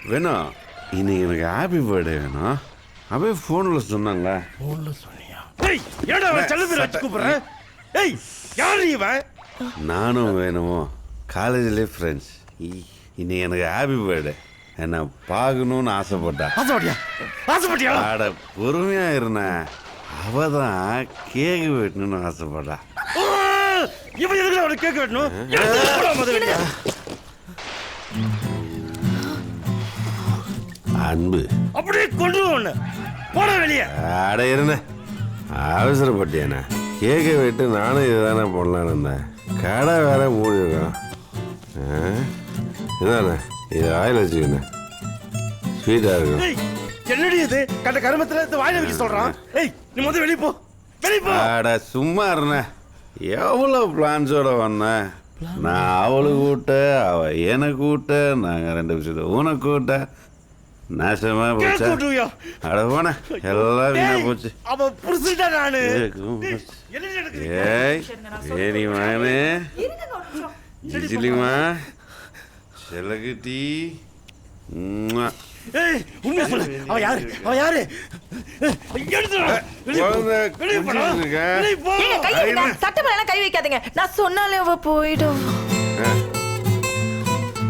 வேணும் இன்னைக்கு எனக்கு ஹாப்பி பர்த்டே வேணும். அப்படியே ஃபோனில் சொன்னாங்களா? ஃபோனில் சொன்னியா? ஏடா செல்ல பேர் வச்சு கூப்பிட்றேன். ஏய் யார் இவன்? நானும் வேணுமோ காலேஜ்லேயே ஃப்ரெண்ட்ஸ். இன்னைக்கு எனக்கு ஹாப்பி பர்த்டே, என்னை பார்க்கணுன்னு ஆசைப்பட்டா. ஆசைப்பட்டியா? ஆட பொறுமையா இருந்தேன். அவ தான் கேக்கு வெட்டணும்னு ஆசைப்பட்டா. இவன் எதுக்கு அவனுக்கு கேட்க வெட்டணும்? அன்பு அப்படியே கொண்டு ஒண்ணு போட வெளியே. ஆட இருந்தேன், அவசரப்பட்டியாண்ணே. கேக்க வெட்டு நானும் இதுதானே போடலான்னு இருந்தேன். கடை வேற மூடிருக்கோம். இதாண்ணே, இது ஆயில் வச்சுக்கண்ணே, ஸ்வீட்டாக இருக்கும். என்னடி இது கண்ட கருமத்துல வாயில வைக்க சொல்றான்? ஏய் நீ முதல்ல வெளிய போ, வெளிய போ. ஆட சும்மா இருந்தேன். எவ்வளோ பிளான்ஸோட வந்தேன். நான் அவளுக்கு கூட்ட, அவ எனக்கு கூட்ட, நாங்கள் ரெண்டு விஷயத்த உனக்கு கூட்ட. நாசமா போச்சா? அட போன எல்லாம் வீணா போச்சு. அவ புடிச்சிட்டா நானு. ஏய் ஏனி மகனே, ஜிலிமா செலகுட்டி. ஏய் உண்மை சொல்லு, அவ யாரு? அவ யாரு? சட்டை மேல கை வைக்காதீங்க. நான் சொன்னாலே அவ போயிடும்.